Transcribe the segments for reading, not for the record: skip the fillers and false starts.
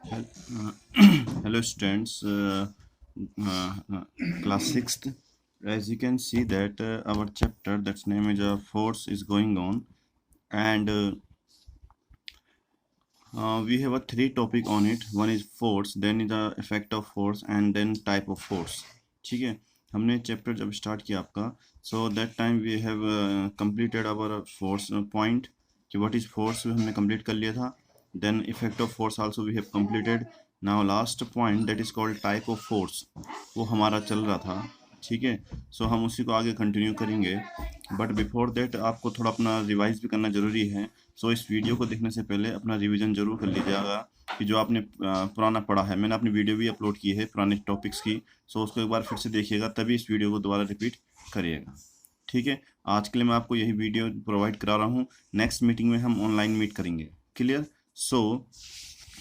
Hello students, class 6th. As you can see that our chapter that's name is force is going on, and we have a three topic on it. One is force, then is the effect of force, and then type of force. ठीक है, हमने chapter जब start किया आपका, so that time we have completed our force point कि what is force हमने complete कर लिया था. Then effect of force also we have completed. Now last point that is called type of force, वो हमारा चल रहा था. ठीक है, सो हम उसी को आगे कंटिन्यू करेंगे. बट बिफोर देट आपको थोड़ा अपना रिवाइज भी करना ज़रूरी है. सो इस वीडियो को देखने से पहले अपना रिवीजन जरूर कर लीजिएगा कि जो आपने पुराना पढ़ा है. मैंने अपनी वीडियो भी अपलोड की है पुराने टॉपिक्स की, सो उसको एक बार फिर से देखिएगा, तभी इस वीडियो को दोबारा रिपीट करिएगा. ठीक है, आज के लिए मैं आपको यही वीडियो प्रोवाइड करा रहा हूँ. नेक्स्ट मीटिंग में हम ऑनलाइन मीट करेंगे. क्लियर? सो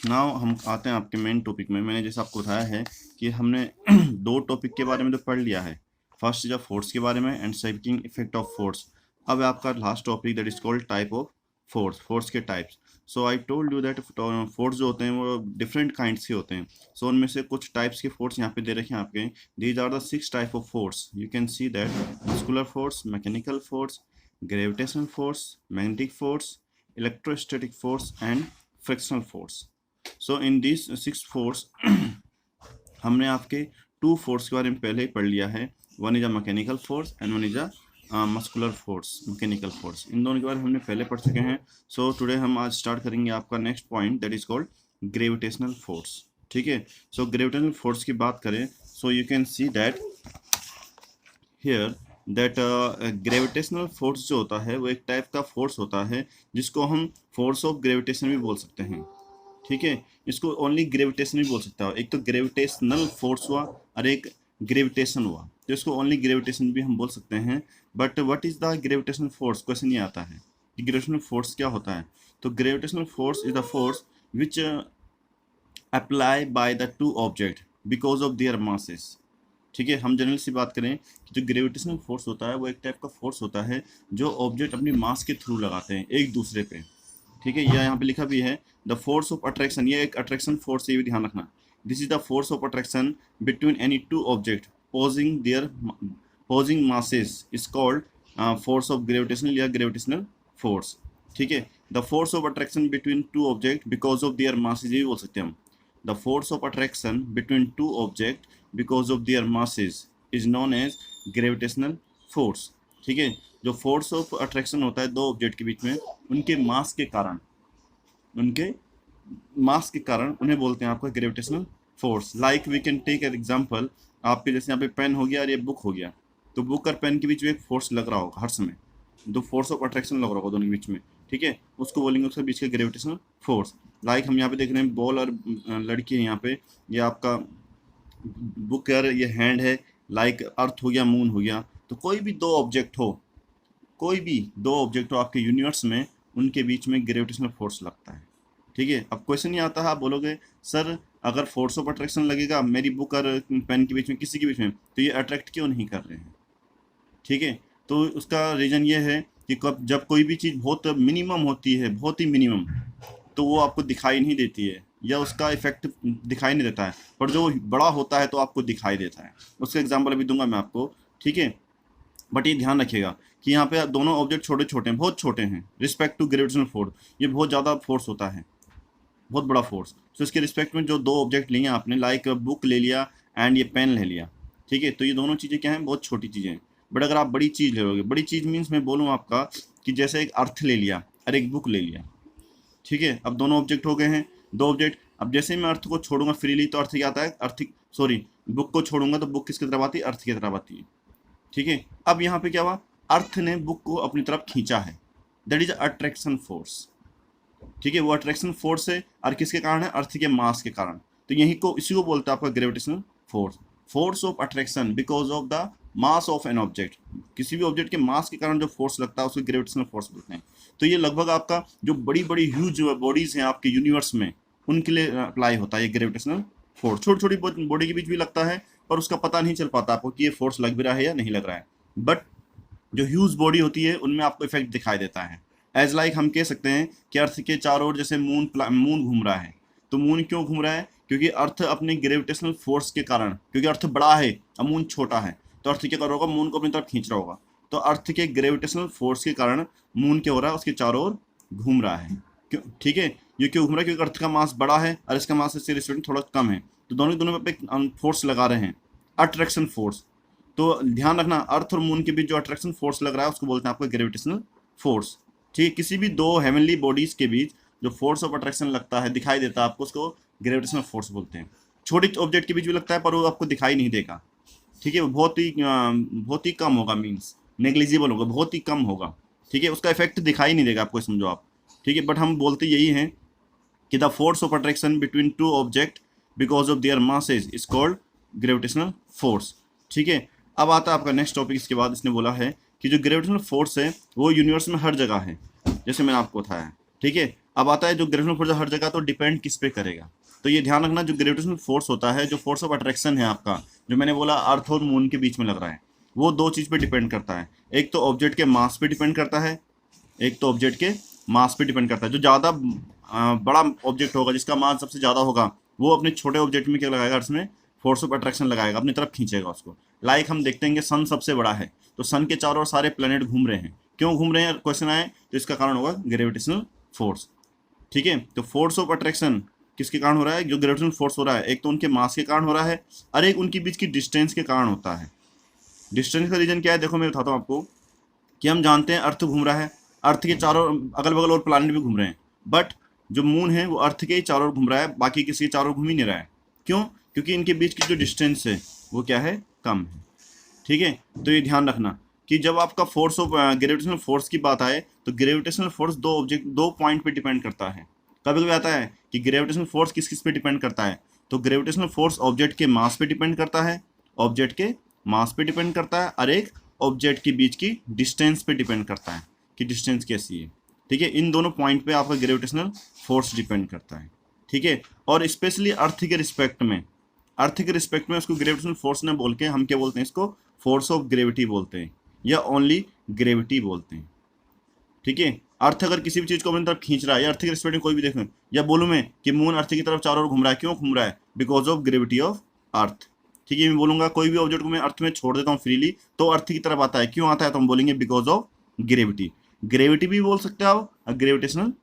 नाउ हम आते हैं आपके मेन टॉपिक में. मैंने जैसे आपको बताया है कि हमने दो टॉपिक के बारे में तो पढ़ लिया है. फर्स्ट इज फोर्स के बारे में and second effect of force. अब आपका last topic that is called type of force, force के types. So I told you that force जो होते हैं वो डिफरेंट काइंड्स के होते हैं. सो उनमें से कुछ टाइप्स के फोर्स यहाँ पे दे रखे हैं आपके. These are the 6 type of force. You can see that muscular force, mechanical force, gravitational force, magnetic force, electrostatic force and frictional force. So in this 6 force हमने आपके 2 फोर्स के बारे में पहले ही पढ़ लिया है. One is a mechanical force and one is a muscular force, mechanical force. इन दोनों के बारे में हमने पहले पढ़ चुके हैं. सो टुडे हम आज स्टार्ट करेंगे आपका next point that is called gravitational force. ठीक है, सो ग्रेविटेशनल फोर्स की बात करें, so you can see that here that gravitational force जो होता है वो एक टाइप का फोर्स होता है जिसको हम फोर्स ऑफ ग्रेविटेशन भी बोल सकते हैं. ठीक है, इसको ओनली ग्रेविटेशन भी बोल सकता है. एक तो ग्रेविटेशनल फोर्स हुआ और एक ग्रेविटेशन हुआ, तो इसको ओनली ग्रेविटेशन भी हम बोल सकते हैं. But what is the gravitational force, question ये आता है कि ग्रेविटेशनल फोर्स क्या होता है. तो gravitational force is the force which apply by the two object because of their masses. ठीक है, हम जनरल सी बात करें कि जो ग्रेविटेशनल फोर्स होता है वो एक टाइप का फोर्स होता है जो ऑब्जेक्ट अपनी मास के थ्रू लगाते हैं एक दूसरे पे. ठीक है, यह यहाँ पे लिखा भी है द फोर्स ऑफ अट्रैक्शन. ये एक अट्रैक्शन फोर्स, ये भी ध्यान रखना. This is the force of attraction between any two object posing masses is called force of gravitational या ग्रेविटेशनल फोर्स. ठीक है, the force of attraction between two object because of their masses, ये भी बोल सकते हैं हम. The force of attraction between two object because of their masses is known as gravitational force. ठीक है, जो फोर्स ऑफ अट्रैक्शन होता है दो ऑब्जेक्ट के बीच में उनके मास के कारण, उनके मास के कारण उन्हें बोलते हैं आपका gravitational force. Like we can take an example. आपके जैसे यहाँ पे पेन हो गया और ये बुक हो गया, तो बुक और पेन के बीच में एक फोर्स लग रहा होगा हर समय, दो फोर्स ऑफ अट्रैक्शन लग रहा होगा दोनों के बीच में. ठीक है, उसको बोलेंगे उसके बीच का ग्रेविटेशनल फोर्स. लाइक हम यहाँ पे देख रहे हैं बॉल और लड़की है यहाँ पे, ये आपका बुक और ये हैंड है. लाइक अर्थ हो गया, मून हो गया. तो कोई भी दो ऑब्जेक्ट हो, कोई भी दो ऑब्जेक्ट हो आपके यूनिवर्स में, उनके बीच में ग्रेविटेशनल फोर्स लगता है. ठीक है, अब क्वेश्चन ये आता है, आप बोलोगे सर अगर फोर्स ऑफ अट्रैक्शन लगेगा मेरी बुक और पेन के बीच में, किसी के बीच में, तो ये अट्रैक्ट क्यों नहीं कर रहे हैं. ठीक है, तो उसका रीज़न ये है कि कब जब कोई भी चीज़ बहुत मिनिमम होती है, बहुत ही मिनिमम, तो वो आपको दिखाई नहीं देती है या उसका इफेक्ट दिखाई नहीं देता है. पर जो बड़ा होता है तो आपको दिखाई देता है. उसका एग्जाम्पल अभी दूंगा मैं आपको. ठीक है, बट ये ध्यान रखिएगा कि यहाँ पे दोनों ऑब्जेक्ट छोटे छोटे हैं, बहुत छोटे हैं रिस्पेक्ट टू ग्रेविटेशनल फोर्स. ये बहुत ज़्यादा फोर्स होता है, बहुत बड़ा फोर्स. तो इसके रिस्पेक्ट में जो दो ऑब्जेक्ट लिए आपने, लाइक बुक ले लिया एंड ये पेन ले लिया. ठीक है, तो ये दोनों चीज़ें क्या हैं, बहुत छोटी चीज़ें हैं. बट अगर आप बड़ी चीज़ ले लोगे, बड़ी चीज़ मीन्स मैं बोलूँ आपका कि जैसे एक अर्थ ले लिया और एक बुक ले लिया. ठीक है, अब दोनों ऑब्जेक्ट हो गए हैं, दो ऑब्जेक्ट. अब जैसे मैं अर्थ को छोड़ूंगा फ्रीली तो अर्थ क्या आता है, अर्थ, सॉरी, बुक को छोड़ूंगा तो बुक किसकी तरफ आती है, अर्थ की तरफ आती है. ठीक है, अब यहाँ पे क्या हुआ, अर्थ ने बुक को अपनी तरफ खींचा है. That is attraction force. ठीक है, वो अट्रैक्शन फोर्स है और किसके कारण है, अर्थ के मास के कारण. तो यही को, इसी को बोलता है आपका gravitational force. Force of attraction because of the mass of an object. किसी भी ऑब्जेक्ट के मास के कारण जो फोर्स लगता है उसको ग्रेविटेशनल फोर्स बोलते हैं. तो ये लगभग आपका जो बड़ी बड़ी ह्यूज बॉडीज हैं आपके यूनिवर्स में, उनके लिए अप्लाई होता है ये ग्रेविटेशनल फोर्स. छोटी छोटी बॉडी के बीच भी लगता है, पर उसका पता नहीं चल पाता आपको कि ये फोर्स लग भी रहा है या नहीं लग रहा है. बट जो ह्यूज बॉडी होती है उनमें आपको इफेक्ट दिखाई देता है. एज लाइक हम कह सकते हैं कि अर्थ के चारों ओर जैसे मून घूम रहा है, तो मून क्यों घूम रहा है? क्योंकि अर्थ अपने ग्रेविटेशनल फोर्स के कारण, क्योंकि अर्थ बड़ा है अब मून छोटा है, तो अर्थ क्या कर रहा होगा, मून को अपनी तरफ खींच रहा होगा। तो अर्थ के ग्रेविटेशनल फोर्स के कारण मून क्या हो रहा है, उसके चारों ओर घूम रहा है। क्यों? ठीक है, ये क्यों घूम रहा है? क्योंकि अर्थ का मास बड़ा है और इसका मास इससे रिस्पेक्ट थोड़ा कम है, तो दोनों पे फोर्स लगा रहे हैं, अट्रैक्शन फोर्स। तो ध्यान रखना, अर्थ और मून के बीच जो अट्रैक्शन फोर्स लग रहा है उसको बोलते हैं आपका ग्रेविटेशनल फोर्स। ठीक है, किसी भी दो हेवनली बॉडीज के बीच जो फोर्स ऑफ अट्रैक्शन लगता है, दिखाई देता है आपको, उसको ग्रेविटेशनल फोर्स बोलते हैं। छोटी ऑब्जेक्ट के बीच भी लगता है पर वो आपको दिखाई नहीं देगा। ठीक है, वो बहुत ही कम होगा, मीन्स नेग्लिजिबल होगा, बहुत ही कम होगा। ठीक है, उसका इफेक्ट दिखाई नहीं देगा आपको, समझो आप। ठीक है, बट हम बोलते यही हैं कि the force of attraction between two object because of there masses is called gravitational force. ठीक है, अब आता है आपका नेक्स्ट टॉपिक। इसके बाद इसने बोला है कि जो ग्रेविटेशनल फोर्स है वो यूनिवर्स में हर जगह है, जैसे मैंने आपको बताया। ठीक है, अब आता है जो ग्रेविटेशनल फोर्स हर जगह, तो डिपेंड किस पे करेगा? तो ये ध्यान रखना, जो ग्रेविटेशनल फोर्स होता है, जो फोर्स ऑफ अट्रैक्शन है आपका, जो मैंने बोला अर्थ और मून के बीच में लग रहा है, वो दो चीज़ पे डिपेंड करता है। एक तो ऑब्जेक्ट के मास पे डिपेंड करता है, एक तो ऑब्जेक्ट के मास पे डिपेंड करता है। जो ज़्यादा बड़ा ऑब्जेक्ट होगा, जिसका मास सबसे ज़्यादा होगा, वो अपने छोटे ऑब्जेक्ट में क्या लगाएगा, इसमें फोर्स ऑफ अट्रैक्शन लगाएगा, अपनी तरफ खींचेगा उसको। लाइक हम देखते हैं कि सन सबसे बड़ा है, तो सन के चारों ओर सारे प्लेनेट घूम रहे हैं। क्यों घूम रहे हैं, क्वेश्चन आए, तो इसका कारण होगा ग्रेविटेशनल फोर्स। ठीक है, तो फोर्स ऑफ अट्रैक्शन किसके कारण हो रहा है? जो ग्रेविटेशनल फोर्स हो रहा है, एक तो उनके मास के कारण हो रहा है, और एक उनके बीच की डिस्टेंस के कारण होता है। डिस्टेंस का रीजन क्या है? देखो मैं बताता हूँ आपको, कि हम जानते हैं अर्थ घूम रहा है, अर्थ के चारों अगल बगल और प्लानिट भी घूम रहे हैं, बट जो मून है वो अर्थ के ही चारों ओर घूम रहा है, बाकी किसी के चारों ओर घूम ही नहीं रहा है। क्यों? क्योंकि इनके बीच की जो डिस्टेंस है वो क्या है, कम है। ठीक है, तो ये ध्यान रखना कि जब आपका फोर्स ऑफ ग्रेविटेशनल फोर्स की बात आए, तो ग्रेविटेशनल फोर्स दो पॉइंट पे डिपेंड करता है। कभी कभी आता है कि ग्रेविटेशनल फोर्स किस किस पे डिपेंड करता है, तो ग्रेविटेशनल फोर्स ऑब्जेक्ट के मास पे डिपेंड करता है, ऑब्जेक्ट के मास पे डिपेंड करता है, और एक ऑब्जेक्ट के बीच की डिस्टेंस पे डिपेंड करता है कि डिस्टेंस कैसी है। ठीक है, इन दोनों पॉइंट पे आपका ग्रेविटेशनल फोर्स डिपेंड करता है। ठीक है, और स्पेशली अर्थ के रिस्पेक्ट में, उसको ग्रेविटेशनल फोर्स ने बोल के हम क्या बोलते हैं, इसको फोर्स ऑफ ग्रेविटी बोलते हैं, या ओनली ग्रेविटी बोलते हैं। ठीक है, अर्थ अगर किसी भी चीज़ को अपनी तरफ खींच रहा है, या अर्थ के रिस्पेक्ट में कोई भी देखें, या बोलूँ मैं कि मून अर्थ की तरफ चारों ओर घूम रहा है, क्यों घूम रहा है? Because of gravity of earth. ठीक है, मैं बोलूँगा कोई भी ऑब्जेक्ट को मैं अर्थ में छोड़ देता हूँ फ्रीली, तो अर्थ की तरफ आता है, क्यों आता है? तो हम बोलेंगे बिकॉज ऑफ ग्रेविटी। ग्रेविटी भी बोल सकते हो आप, और ग्रेविटेशनल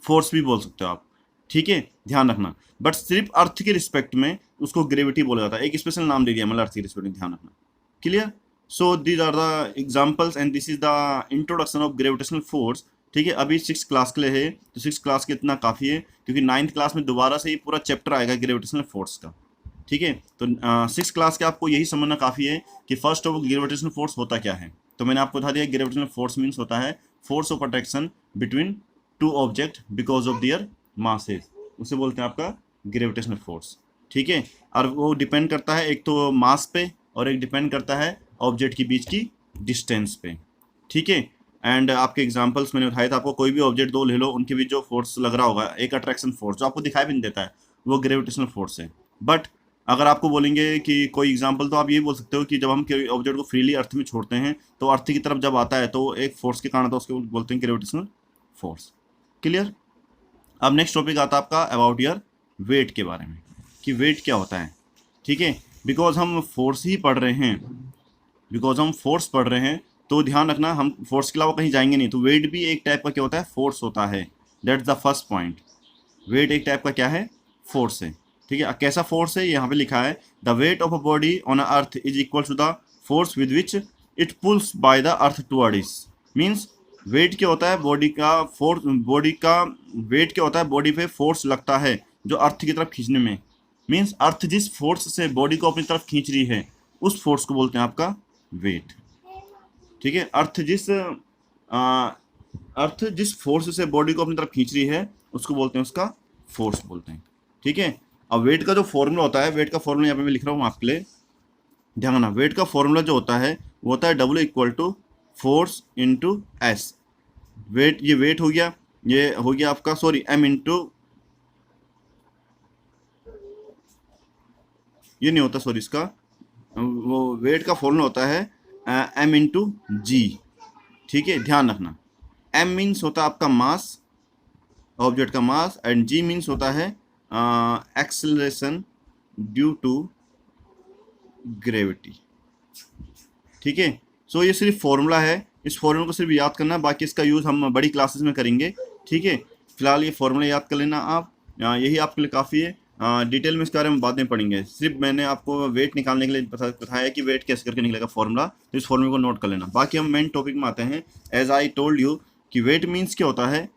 फोर्स भी बोल सकते हो आप। ठीक है, ध्यान रखना, बट सिर्फ अर्थ के रिस्पेक्ट में उसको ग्रेविटी बोला जाता है, एक स्पेशल नाम दे दिया मतलब अर्थ के रिस्पेक्ट में, ध्यान रखना। Clear? So these are the examples and this is the introduction of gravitational force. ठीक है, अभी 6th क्लास के लिए है, तो 6th क्लास के इतना काफ़ी है, क्योंकि 9th क्लास में दोबारा से ही पूरा चैप्टर आएगा ग्रेविटेशनल फोर्स का। ठीक है, तो 6th क्लास के आपको यही समझना काफ़ी है कि फर्स्ट ऑफ ग्रेविटेशनल फोर्स होता क्या है। तो मैंने आपको बता दिया, ग्रेविटेशनल फोर्स मीन्स होता है force of attraction between two object because of their masses, उसे बोलते हैं आपका ग्रेविटेशनल फोर्स। ठीक है, और वो डिपेंड करता है एक तो मास पे, और एक डिपेंड करता है ऑब्जेक्ट के बीच की डिस्टेंस पे। ठीक है, एंड आपके एग्जांपल्स मैंने उठाए थे, आपको कोई भी ऑब्जेक्ट दो ले लो, उनके बीच जो फोर्स लग रहा होगा, एक अट्रैक्शन फोर्स जो आपको दिखाई भी नहीं देता है, वो ग्रेविटेशनल फोर्स है। बट अगर आपको बोलेंगे कि कोई एग्जांपल, तो आप ये बोल सकते हो कि जब हम ऑब्जेक्ट को फ्रीली अर्थ में छोड़ते हैं, तो अर्थ की तरफ जब आता है तो एक फोर्स के कारण आता है, उसको बोलते हैं ग्रेविटेशनल फोर्स। क्लियर? अब नेक्स्ट टॉपिक आता है आपका अबाउट योर वेट के बारे में, कि वेट क्या होता है। ठीक है, बिकॉज हम फोर्स ही पढ़ रहे हैं, तो ध्यान रखना, हम फोर्स के अलावा कहीं जाएंगे नहीं, तो वेट भी एक टाइप का क्या होता है, फोर्स होता है। That's the first point, weight एक टाइप का क्या है, फोर्स है। ठीक है, कैसा फोर्स है, यहाँ पे लिखा है the weight of a body on a earth is equal to the force with which it pulls by the earth toward it. Means weight क्या होता है, वेट क्या होता है, बॉडी पे फोर्स लगता है जो अर्थ की तरफ खींचने में। मीन्स अर्थ जिस फोर्स से बॉडी को अपनी तरफ खींच रही है, उस फोर्स को बोलते हैं आपका वेट। ठीक है, अर्थ जिस फोर्स से बॉडी को अपनी तरफ खींच रही है, उसको बोलते हैं, उसका फोर्स बोलते हैं। ठीक है, अब वेट का जो फॉर्मूला होता है, वेट का फॉर्मूला यहाँ पे मैं लिख रहा हूँ आपके लिए, ध्यान रखना। वेट का फॉर्मूला जो होता है वो होता है W equal to force into s. Weight, ये वेट हो गया, ये हो गया आपका, सॉरी, M इंटू, ये नहीं होता, सॉरी, इसका वो वेट का फॉर्मूला होता है M इंटू जी। ठीक है, ध्यान रखना, M मीन्स होता है आपका मास, ऑब्जेक्ट का मास, एंड G मीन्स होता है एक्सेलरेशन ड्यू टू ग्रेविटी। ठीक है, सो ये सिर्फ फॉर्मूला है, इस फॉर्मूला को सिर्फ याद करना है, बाकी इसका यूज़ हम बड़ी क्लासेस में करेंगे। ठीक है, फिलहाल ये फॉर्मूला याद कर लेना आप, यही आपके लिए काफ़ी है। डिटेल में इसके बारे में बाद में पढ़ेंगे, सिर्फ मैंने आपको वेट निकालने के लिए बताया कि वेट कैसे करके निकलेगा फॉर्मूला, तो इस फॉर्मूले को नोट कर लेना। बाकी हम मेन टॉपिक में आते हैं। एज आई टोल्ड यू कि वेट मीन्स क्या होता है,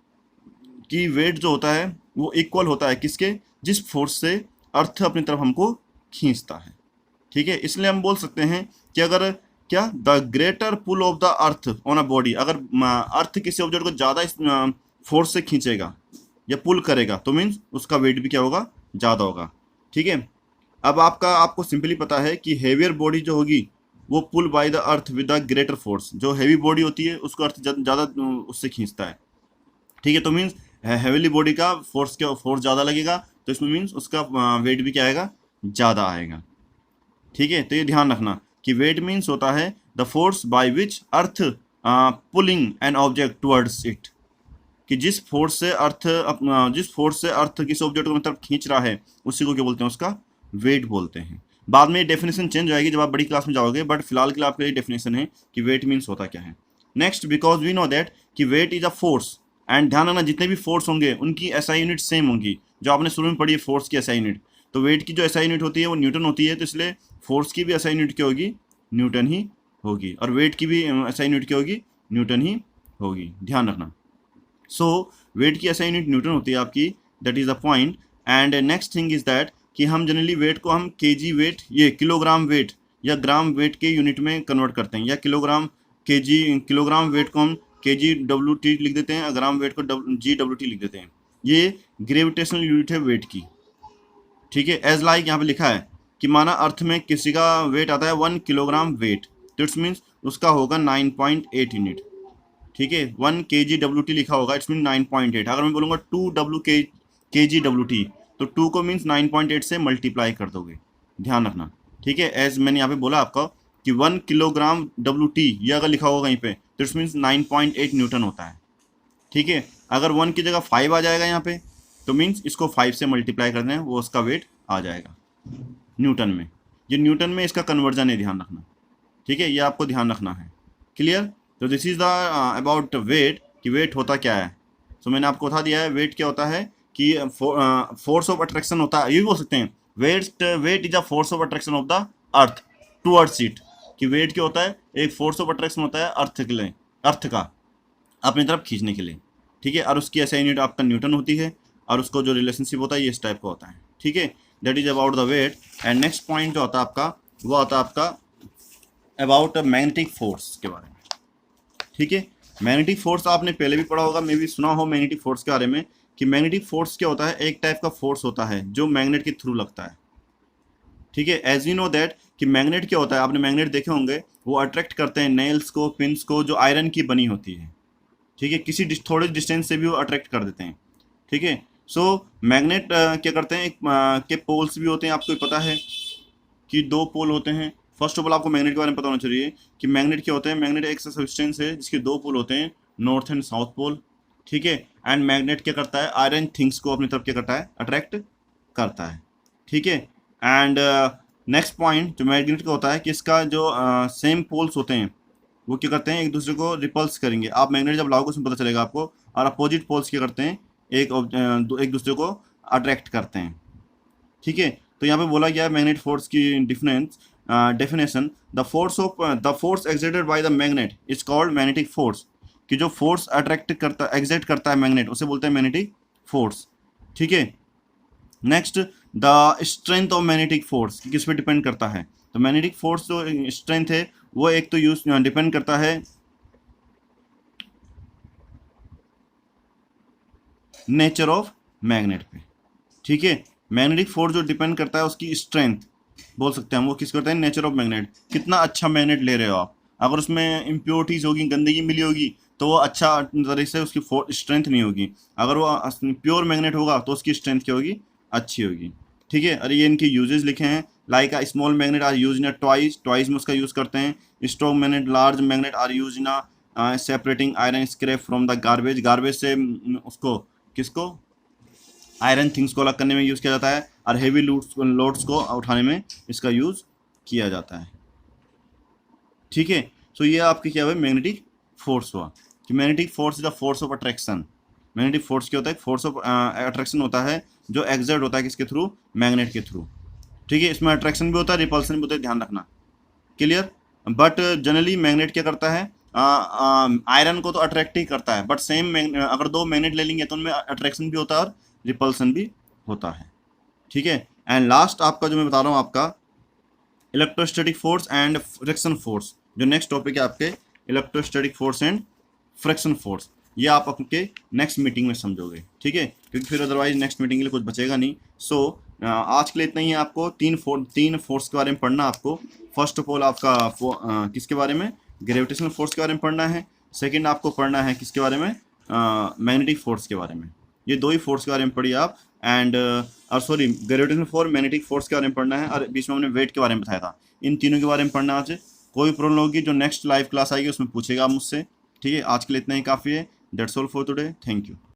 कि वेट जो होता है वो इक्वल होता है किसके, जिस फोर्स से अर्थ अपनी तरफ हमको खींचता है। ठीक है, इसलिए हम बोल सकते हैं कि अगर क्या the greater pull of the earth on a body, अगर अर्थ किसी ऑब्जेक्ट को ज़्यादा फोर्स से खींचेगा या पुल करेगा तो मीन्स उसका वेट भी क्या होगा, ज़्यादा होगा। ठीक है, अब आपको सिंपली पता है कि हेवियर बॉडी जो होगी वो pull by the earth with the greater force, जो हैवी बॉडी होती है उसको अर्थ ज़्यादा उससे खींचता है। ठीक है, तो मीन्स हेवीली बॉडी का फोर्स ज़्यादा लगेगा, तो इसमें मीन्स उसका वेट भी क्या आएगा, ज़्यादा आएगा। ठीक है, तो ये ध्यान रखना कि वेट मीन्स होता है the force by which earth pulling an object towards it, कि जिस फोर्स से अर्थ किसी ऑब्जेक्ट को मतलब खींच रहा है उसी को क्या बोलते हैं, उसका वेट बोलते हैं। बाद में ये डेफिनेशन चेंज हो जाएगी जब आप बड़ी क्लास में जाओगे, बट फिलहाल के लिए आपके लिए डेफिनेशन है कि वेट मीन्स होता क्या है। Next, because we know that कि weight is a force, and ध्यान रखना जितने भी फोर्स होंगे उनकी एसआई यूनिट सेम होंगी, जो आपने शुरू में पढ़ी है फोर्स की एसआई यूनिट, तो वेट की जो एसआई यूनिट होती है वो न्यूटन होती है, तो इसलिए फोर्स की भी एसआई यूनिट क्या होगी, न्यूटन ही होगी, और वेट की भी एसआई यूनिट क्या होगी, न्यूटन ही होगी, ध्यान रखना। सो वेट की एसआई यूनिट न्यूटन होती है आपकी, that is the point. And next thing is that कि हम जनरली वेट को हम केजी वेट, ये किलोग्राम वेट या ग्राम वेट के यूनिट में कन्वर्ट करते हैं, या किलोग्राम वेट को हम केजी डब्ल्यू टी लिख देते हैं, ग्राम वेट को जी डब्ल्यू टी लिख देते हैं। ये ग्रेविटेशनल यूनिट है वेट की। ठीक है, एज लाइक यहाँ पे लिखा है कि माना अर्थ में किसी का वेट आता है 1 किलोग्राम वेट, तो इट्स मीन्स उसका होगा 9.8 यूनिट। ठीक है, 1 kg लिखा होगा, इट्स मीन 9.8। अगर मैं बोलूँगा 2 kg तो 2 को मीन्स 9.8 से मल्टीप्लाई कर दोगे, ध्यान रखना। ठीक है, एज मैंने यहाँ पे बोला आपका कि 1 किलोग्राम WT ये अगर लिखा होगा कहीं पे तो इट्स मीन्स 9.8 न्यूटन होता है। ठीक है, अगर 1 की जगह 5 आ जाएगा यहाँ पे तो मीन्स इसको 5 से मल्टीप्लाई कर दें, वो उसका वेट आ जाएगा न्यूटन में। ये न्यूटन में इसका कन्वर्जन है, ध्यान रखना। ठीक है, ये आपको ध्यान रखना है। क्लियर, तो this is the about wait, कि वेट होता क्या है। सो मैंने आपको बता दिया है वेट क्या होता है, कि फोर्स ऑफ अट्रैक्शन होता है, ये भी बोल सकते हैं weight is a force of attraction of the earth towards it, कि वेट क्या होता है, एक फोर्स ऑफ अट्रैक्शन होता है अर्थ के लिए, अर्थ का अपनी तरफ खींचने के लिए। ठीक है, और उसकी ऐसा यूनिट आपका न्यूटन होती है, और उसको जो रिलेशनशिप होता है ये इस टाइप का होता है। ठीक है, that is about the weight. And next point जो होता है आपका, वो आता है आपका अबाउट मैग्नेटिक फोर्स के बारे में। ठीक है, मैग्नेटिक फोर्स आपने पहले भी पढ़ा होगा, मे भी सुना हो मैग्नेटिक फोर्स के बारे में, कि मैग्नेटिक फोर्स क्या होता है, एक टाइप का फोर्स होता है जो मैग्नेट के थ्रू लगता है। ठीक है, एज यू नो दैट कि मैग्नेट क्या होता है, आपने मैग्नेट देखे होंगे, वो अट्रैक्ट करते हैं नेल्स को, पिन्स को, जो आयरन की बनी होती है। ठीक है, किसी थोड़े डिस्टेंस से भी वो अट्रैक्ट कर देते हैं। ठीक है, सो मैग्नेट क्या करते हैं, के पोल्स भी होते हैं, आपको पता है कि 2 पोल होते हैं। फर्स्ट ऑफ ऑल आपको मैग्नेट के बारे में पता होना चाहिए कि मैग्नेट क्या होता है। मैग्नेट एक सब्सटेंस है जिसके 2 पोल होते हैं, नॉर्थ एंड साउथ पोल। ठीक है, एंड मैग्नेट क्या करता है, आयरन थिंग्स को अपनी तरफ क्या करता है, अट्रैक्ट करता है। ठीक है, एंड नेक्स्ट पॉइंट जो मैग्नेट का होता है कि इसका जो सेम पोल्स होते हैं वो क्या करते हैं, एक दूसरे को रिपल्स करेंगे। आप मैग्नेट जब लाओगे उसमें पता चलेगा आपको। और अपोजिट पोल्स क्या करते हैं, एक दूसरे को अट्रैक्ट करते हैं। ठीक है, तो यहाँ पे बोला गया है मैग्नेट फोर्स की definition, the force exerted by the magnet is called magnetic force, कि जो फोर्स एक्सर्ट करता है मैग्नेट उसे बोलते हैं मैग्नेटिक फोर्स। ठीक है, next, the strength of magnetic force किस पे डिपेंड करता है, तो मैग्नेटिक फोर्स जो स्ट्रेंथ है वो एक तो डिपेंड करता है नेचर ऑफ मैग्नेट पे। ठीक है, मैग्नेटिक फोर्स जो डिपेंड करता है उसकी स्ट्रेंथ बोल सकते हैं हम, वो किस करता है, नेचर ऑफ मैग्नेट, कितना अच्छा मैग्नेट ले रहे हो आप। अगर उसमें इम्प्योरिटीज होगी, गंदगी मिली होगी, तो वो अच्छा तरीके से उसकी स्ट्रेंथ नहीं होगी। अगर वो प्योर मैग्नेट होगा तो उसकी स्ट्रेंथ क्या होगी, अच्छी होगी। ठीक है, अरे ये इनके यूजेस लिखे हैं, like a small magnet are use in toys में उसका यूज़ करते हैं। Strong magnet, large magnet are use in separating iron scrap from the garbage से उसको किसको आयरन थिंग्स को अलग करने में यूज़ किया जाता है, और हेवी लोड्स को उठाने में इसका यूज़ किया जाता है। ठीक है, सो ये आपके क्या हुआ, मैग्नेटिक फोर्स हुआ कि magnetic force is the force of attraction. Magnetic force क्या होता है, फोर्स ऑफ अट्रैक्शन होता है जो एक्सर्ट होता है किसके थ्रू, मैग्नेट के थ्रू। ठीक है, इसमें अट्रैक्शन भी होता है, रिपल्सन भी होता है, ध्यान रखना, क्लियर। बट जनरली मैग्नेट क्या करता है, आयरन को तो अट्रैक्ट ही करता है, बट सेम अगर दो मैग्नेट ले लेंगे तो उनमें अट्रैक्शन भी होता है और रिपल्सन भी होता है। ठीक है, एंड लास्ट आपका जो मैं बता रहा हूँ आपका electrostatic force and friction force, जो नेक्स्ट टॉपिक है आपके electrostatic force and friction force, ये आप आपके नेक्स्ट मीटिंग में समझोगे। ठीक है, क्योंकि फिर अदरवाइज नेक्स्ट मीटिंग के लिए कुछ बचेगा नहीं। सो आज के लिए इतना ही है। आपको तीन फोर्स के बारे में पढ़ना आपको। फर्स्ट ऑफ ऑल आपका किसके बारे में, ग्रेविटेशनल फोर्स के बारे में पढ़ना है। सेकंड आपको पढ़ना है किसके बारे में, मैग्नेटिक फोर्स के बारे में। ये दो ही फोर्स के बारे में पढ़िए आप। And sorry, gravitational force, magnetic force के बारे में पढ़ना है, और बीच में हमने वेट के बारे में बताया था। इन तीनों के बारे में पढ़ना आज। कोई प्रॉब्लम होगी जो नेक्स्ट लाइव क्लास आएगी उसमें पूछेगा आप मुझसे। ठीक है, आज के लिए इतना ही काफ़ी है। That's all for today, thank you.